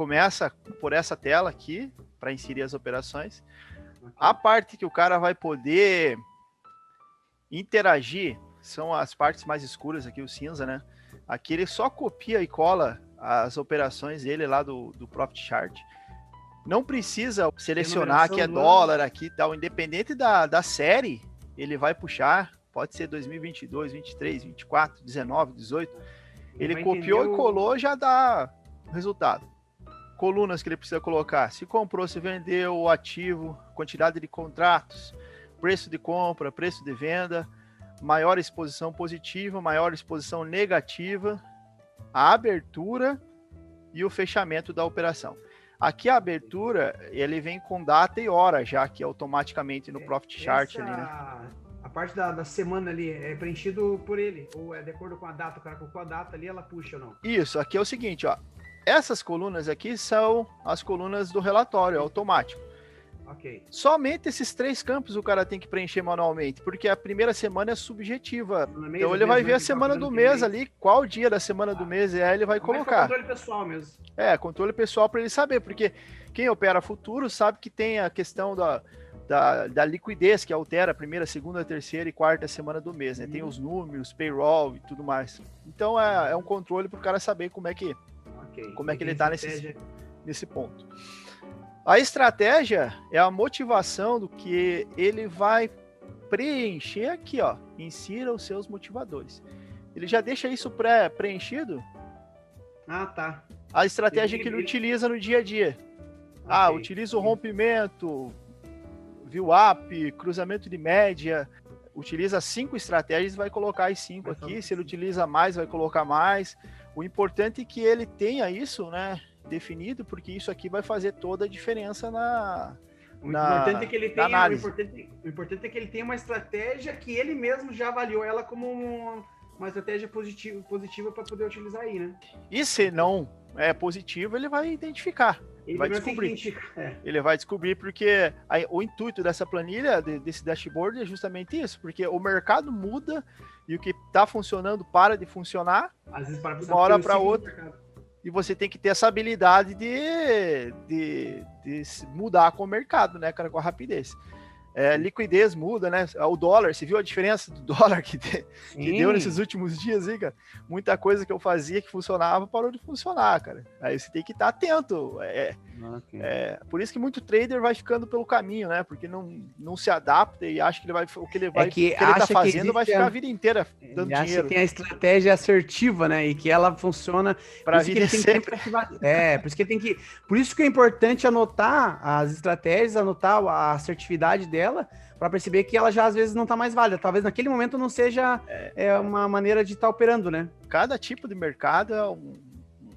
começa por essa tela aqui, para inserir as operações. A parte que o cara vai poder interagir são as partes mais escuras aqui, o cinza, né? Aqui ele só copia e cola as operações dele lá do Profit Chart. Não precisa selecionar que é dólar aqui e tal. Independente da série, ele vai puxar. Pode ser 2022, 23, 24, 19, 18. Ele copiou e colou, já dá resultado. Colunas que ele precisa colocar. Se comprou, se vendeu, o ativo, quantidade de contratos, preço de compra, preço de venda, maior exposição positiva, maior exposição negativa, a abertura e o fechamento da operação. Aqui a abertura, ele vem com data e hora, já que automaticamente no Profit Chart ali, né? A parte da semana ali é preenchido por ele, ou é de acordo com a data, o cara colocou a data ali, ela puxa ou não? Isso, aqui é o seguinte, ó. Essas colunas aqui são as colunas do relatório, automático. Ok. Somente esses 3 campos o cara tem que preencher manualmente, porque a primeira semana é subjetiva. Então ele vai ver a semana do mês ali, qual dia da semana do mês ele vai colocar. Controle pessoal mesmo. Controle pessoal para ele saber, porque quem opera futuro sabe que tem a questão da liquidez que altera a primeira, segunda, terceira e quarta semana do mês, né? Tem os números, payroll e tudo mais. Então é um controle para o cara saber como é que ele está nesse ponto. A estratégia é a motivação do que ele vai preencher aqui, ó. Insira os seus motivadores. Ele já deixa isso preenchido. Ah, tá. A estratégia que ele utiliza no dia a dia. Utiliza o rompimento, view up, cruzamento de média. Utiliza 5 estratégias, vai colocar as 5 aqui. Se ele utiliza mais, vai colocar mais. O importante é que ele tenha isso, né, definido, porque isso aqui vai fazer toda a diferença o importante é que ele tenha, o importante é que ele tenha uma estratégia que ele mesmo já avaliou ela como uma estratégia positiva para poder utilizar aí, né? E se não é positivo, ele vai identificar. Ele vai descobrir. Ele vai descobrir, porque o intuito dessa planilha, desse dashboard, é justamente isso, porque o mercado muda e o que está funcionando para de funcionar de uma hora para outra. E você tem que ter essa habilidade de mudar com o mercado, né, cara, com a rapidez. Liquidez muda, né? O dólar, você viu a diferença do dólar que deu nesses últimos dias aí, cara? Muita coisa que eu fazia que funcionava parou de funcionar, cara. Aí você tem que estar atento. Por isso que muito trader vai ficando pelo caminho, né? Porque não se adapta e acha que o que ele tá fazendo vai ficar a vida inteira dando dinheiro. Acha que tem a estratégia assertiva, né? E que ela funciona para a vida sempre. Por isso que tem que. Por isso que é importante anotar as estratégias, anotar a assertividade dela, para perceber que ela já às vezes não está mais válida. Talvez naquele momento não seja uma maneira de estar operando, né? Cada tipo de mercado é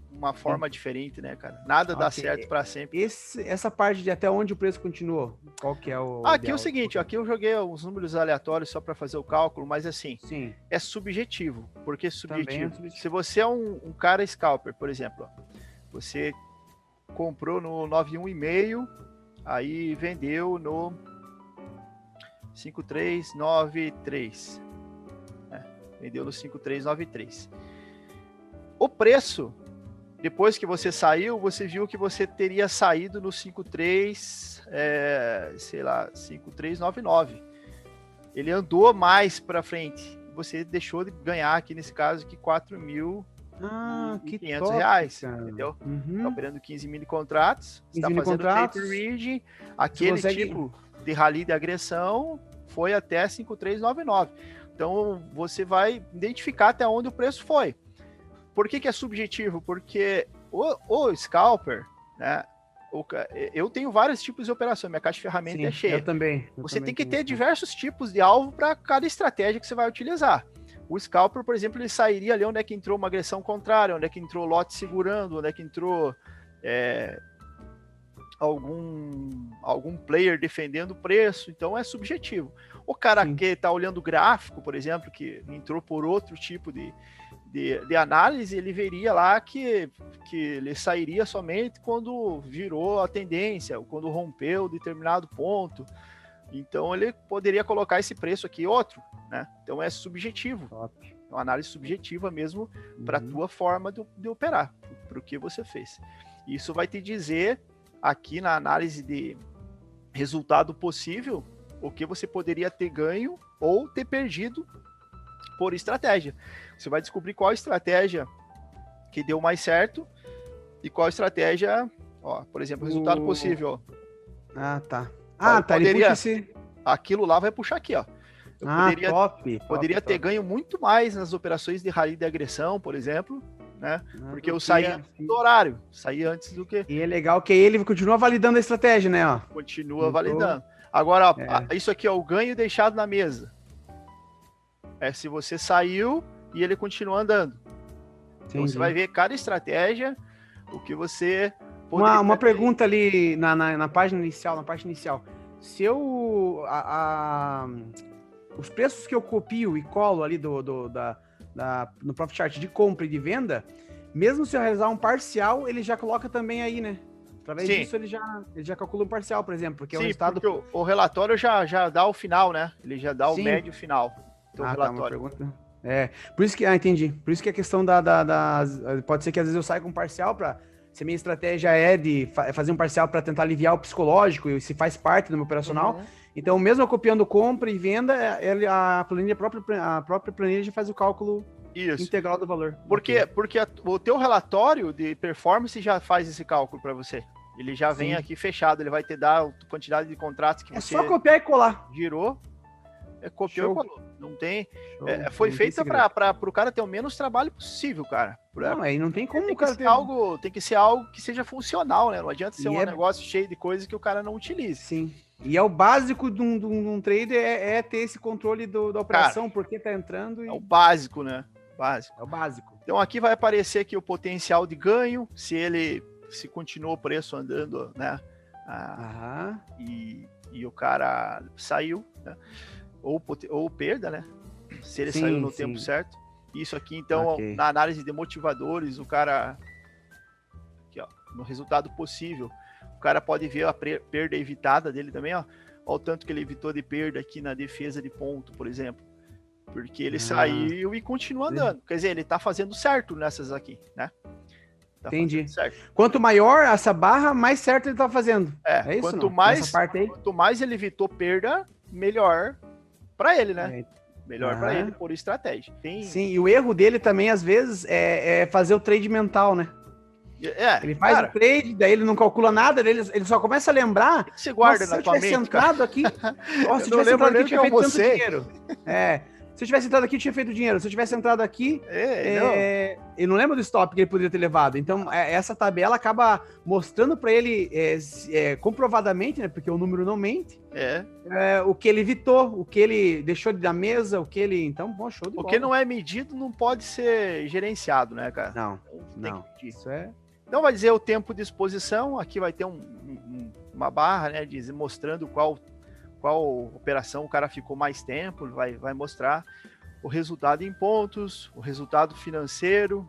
uma forma diferente, né, cara? Nada dá certo para sempre. Essa parte de até onde o preço continuou, qual que é o Aqui é o seguinte, aqui eu joguei os números aleatórios só para fazer o cálculo, mas assim, é subjetivo. Por que subjetivo? Se você é um cara scalper, por exemplo, você comprou no 91,5, aí vendeu no 5393. Vendeu no 5393. O preço, depois que você saiu, você viu que você teria saído no 5399. Ele andou mais para frente. Você deixou de ganhar aqui, nesse caso, aqui R$4.500, entendeu? Tá operando 15 mini contratos, está fazendo taper reading, aquele tipo de rally de agressão foi até 5399. Então você vai identificar até onde o preço foi. Por que é subjetivo? Porque o scalper, né? Eu tenho vários tipos de operação, minha caixa de ferramenta é cheia. Eu também. Você tem que ter diversos tipos de alvo para cada estratégia que você vai utilizar. O scalper, por exemplo, ele sairia ali onde é que entrou uma agressão contrária, onde é que entrou lote segurando, onde é que entrou algum player defendendo o preço. Então é subjetivo. O cara que está olhando o gráfico, por exemplo, que entrou por outro tipo de análise, ele veria lá que ele sairia somente quando virou a tendência, ou quando rompeu determinado ponto. Então ele poderia colocar esse preço aqui outro, né? Então é subjetivo. É uma análise subjetiva mesmo para a tua forma de operar, para o que você fez. Isso vai te dizer aqui na análise de resultado possível o que você poderia ter ganho ou ter perdido por estratégia. Você vai descobrir qual estratégia que deu mais certo e qual estratégia, ó, por exemplo, resultado possível. Ó. Ah, tá. Ah, tá. Poderia... Aquilo lá vai puxar aqui, ó. Eu poderia ter top. ganho muito mais nas operações de rally de agressão, por exemplo, né? Porque eu saí antes do horário, saí antes do que... E é legal que ele continua validando a estratégia, né? Ó. Continua validando. Agora, ó, isso aqui é o ganho deixado na mesa. É se você saiu e ele continua andando. Então você vai ver cada estratégia, o que você... Uma pergunta ali na página inicial, na parte inicial. Se eu... os preços que eu copio e colo ali no Profit Chart de compra e de venda, mesmo se eu realizar um parcial, ele já coloca também aí, né? Através disso ele já calcula um parcial, por exemplo, porque o resultado... porque o relatório já dá o final, né? Ele já dá o médio final do relatório. Por isso que... entendi. Por isso que a questão pode ser que às vezes eu saia com um parcial para... Se a minha estratégia é de fazer um parcial para tentar aliviar o psicológico, e se faz parte do meu operacional, então mesmo eu copiando compra e venda, a própria planilha faz o cálculo integral do valor. Porque o teu relatório de performance já faz esse cálculo para você. Ele já vem aqui fechado, ele vai te dar a quantidade de contratos que você... É só copiar e colar. Girou, copiou e colou. Não tem... foi feita para o cara ter o menos trabalho possível, cara. Não, aí não tem como tem o cara ter tem que ser algo que seja funcional, né? Não adianta ser um negócio cheio de coisas que o cara não utilize. Sim. E é o básico de um trader ter esse controle da operação, cara, porque tá entrando e... É o básico, né? É o básico. Então aqui vai aparecer aqui o potencial de ganho, se continua o preço andando, né? E o cara saiu, né? Ou perda, né? Se ele saiu no tempo certo. Isso aqui, então, na análise de motivadores, o cara... Aqui, ó, no resultado possível, o cara pode ver a perda evitada dele também, ó. Olha o tanto que ele evitou de perda aqui na defesa de ponto, por exemplo. Porque ele saiu e continua andando. Quer dizer, ele tá fazendo certo nessas aqui, né? Entendi. Certo. Quanto maior essa barra, mais certo ele tá fazendo. É isso, quanto mais ele evitou perda, melhor para ele, né? Melhor para ele por estratégia. Sim, e o erro dele também, às vezes, é fazer o trade mental, né? Ele faz o trade, daí ele não calcula nada, ele só começa a lembrar. Você guarda na tua mente, entrado aqui, se eu tivesse entrado aqui, tinha feito tanto dinheiro. Se eu tivesse entrado aqui, tinha feito dinheiro. Se eu tivesse entrado aqui, eu não lembro do stop que ele poderia ter levado. Então, essa tabela acaba mostrando para ele comprovadamente, né? Porque o número não mente. O que ele evitou, o que ele deixou de dar mesa, o que ele... Então, bom, show de bola. O que não é medido não pode ser gerenciado, né, cara? Não. Isso é... Então, vai dizer o tempo de exposição. Aqui vai ter uma barra, né? Mostrando qual operação o cara ficou mais tempo, vai mostrar o resultado em pontos, o resultado financeiro.